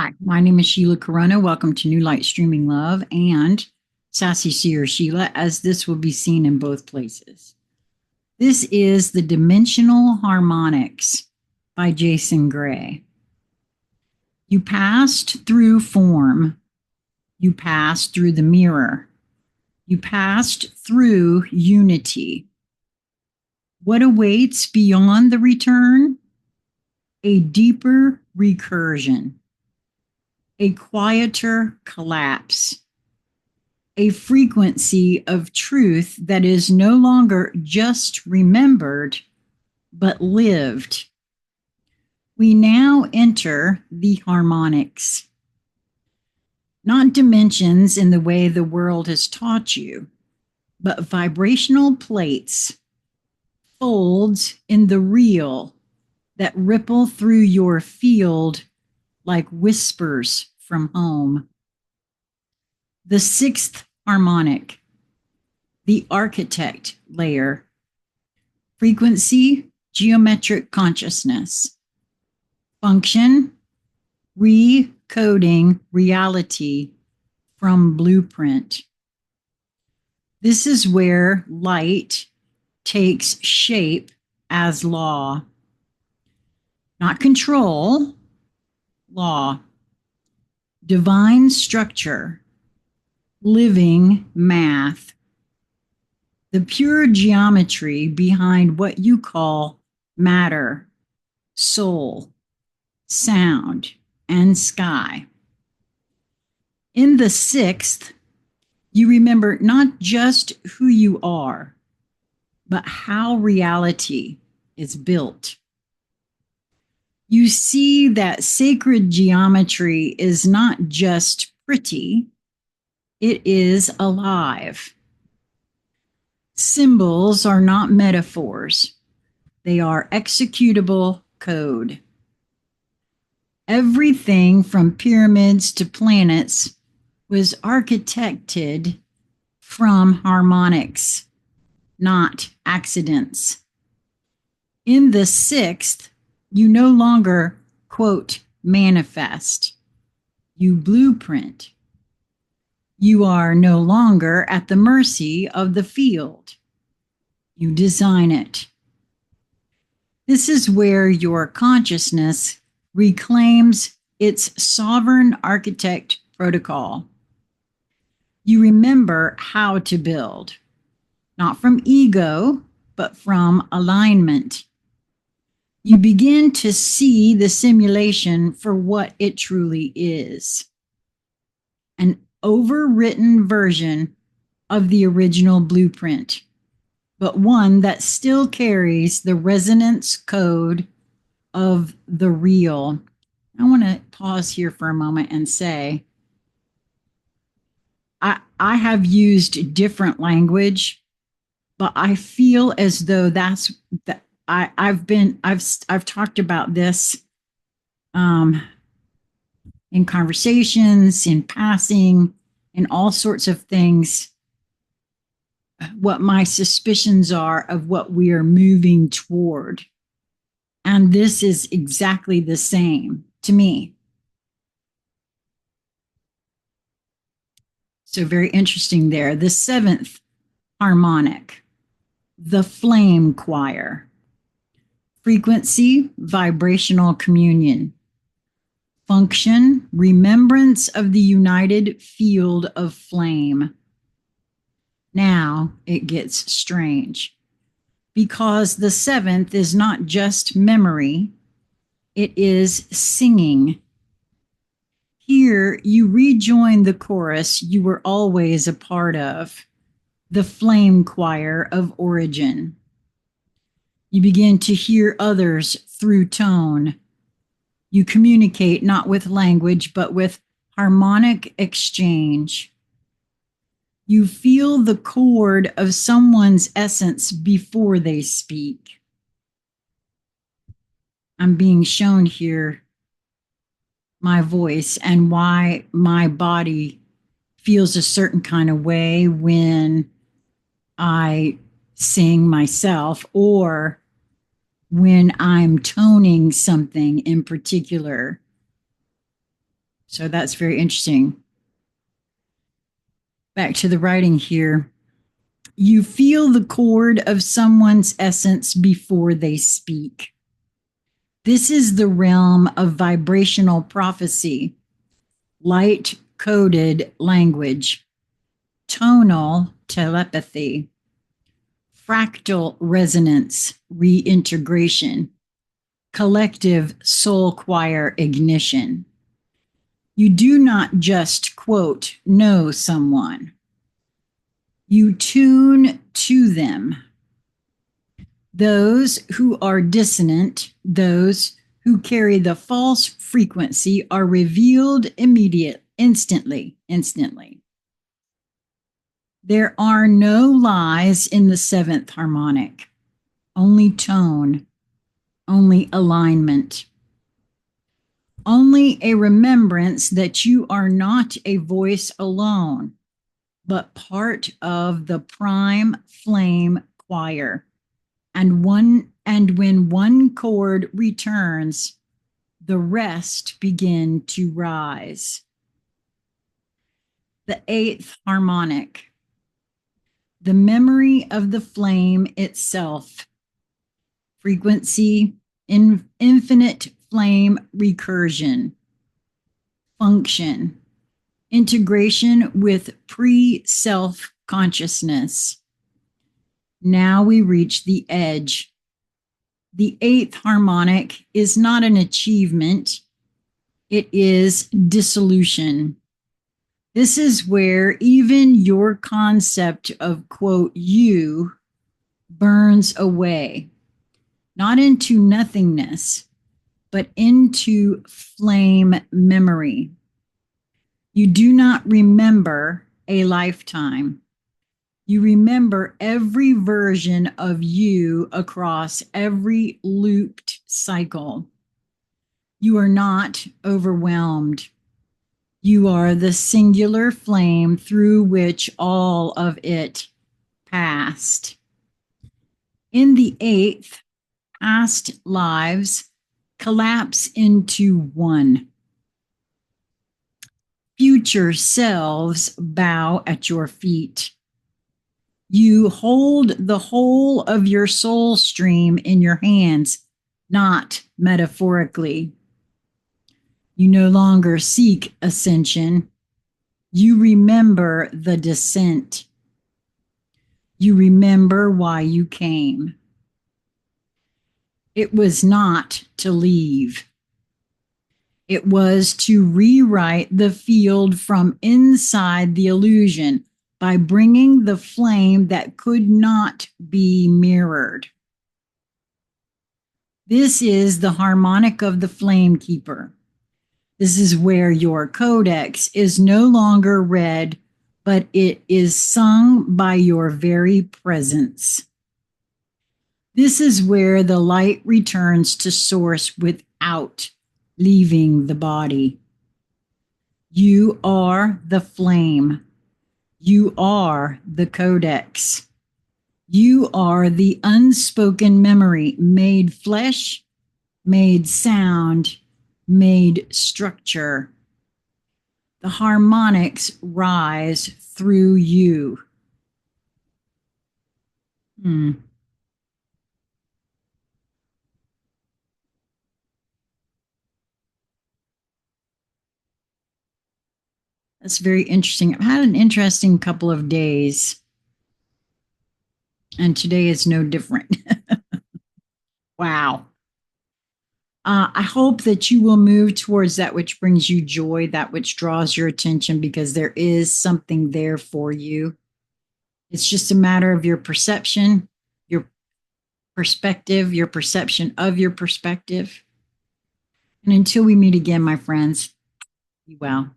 Hi, my name is Sheila Corona. Welcome to New Light Streaming Love and Sassy Seer Sheila, as this will be seen in both places. This is the Dimensional Harmonics by Jason Gray. You passed through form. You passed through the mirror. You passed through unity. What awaits beyond the return? A deeper recursion. A quieter collapse, a frequency of truth that is no longer just remembered, but lived. We now enter the harmonics, not dimensions in the way the world has taught you, but vibrational plates, folds in the real that ripple through your field like whispers from home. The sixth harmonic, the architect layer, frequency, geometric consciousness, function, recoding reality from blueprint. This is where light takes shape as law, not control, law, divine structure, living math, the pure geometry behind what you call matter, soul, sound, and sky. In the sixth, you remember not just who you are, but how reality is built. You see that sacred geometry is not just pretty, it is alive. Symbols are not metaphors, they are executable code. Everything from pyramids to planets was architected from harmonics, not accidents. In the sixth, you no longer, quote, manifest. You blueprint. You are no longer at the mercy of the field. You design it. This is where your consciousness reclaims its sovereign architect protocol. You remember how to build, not from ego, but from alignment. You begin to see the simulation for what it truly is. An overwritten version of the original blueprint, but one that still carries the resonance code of the real. I want to pause here for a moment and say, I have used different language, but I feel as though that's that I've talked about this in conversations, in passing, in all sorts of things, what my suspicions are of what we are moving toward. And this is exactly the same to me. So very interesting there. The seventh harmonic, the flame choir. Frequency, vibrational communion. Function, remembrance of the united field of flame. Now it gets strange, because the seventh is not just memory, it is singing. Here you rejoin the chorus you were always a part of, the flame choir of origin. You begin to hear others through tone. You communicate not with language, but with harmonic exchange. You feel the chord of someone's essence before they speak. I'm being shown here my voice and why my body feels a certain kind of way when I sing myself or when I'm toning something in particular. So that's very interesting. Back to the writing here. You feel the chord of someone's essence before they speak. This is the realm of vibrational prophecy, light coded language, tonal telepathy, fractal resonance reintegration, collective soul choir ignition. You do not just, quote, know someone. You tune to them. Those who are dissonant, those who carry the false frequency are revealed instantly. There are no lies in the seventh harmonic, only tone, only alignment, only a remembrance that you are not a voice alone, but part of the prime flame choir. And when one chord returns, the rest begin to rise. The eighth harmonic, the memory of the flame itself, frequency, infinite flame recursion, function, integration with pre-self consciousness. Now we reach the edge. The eighth harmonic is not an achievement. It is dissolution. This is where even your concept of, quote, you burns away, not into nothingness, but into flame memory. You do not remember a lifetime. You remember every version of you across every looped cycle. You are not overwhelmed. You are the singular flame through which all of it passed. In the eighth, past lives collapse into one. Future selves bow at your feet. You hold the whole of your soul stream in your hands, not metaphorically. You no longer seek ascension. You remember the descent. You remember why you came. It was not to leave. It was to rewrite the field from inside the illusion by bringing the flame that could not be mirrored. This is the harmonic of the flame keeper. This is where your codex is no longer read, but it is sung by your very presence. This is where the light returns to source without leaving the body. You are the flame. You are the codex. You are the unspoken memory made flesh, made sound, made structure. The harmonics rise through you. That's very interesting. I've had an interesting couple of days, and today is no different. Wow. I hope that you will move towards that which brings you joy, that which draws your attention, because there is something there for you. It's just a matter of your perception, your perspective, your perception of your perspective. And until we meet again, my friends, be well.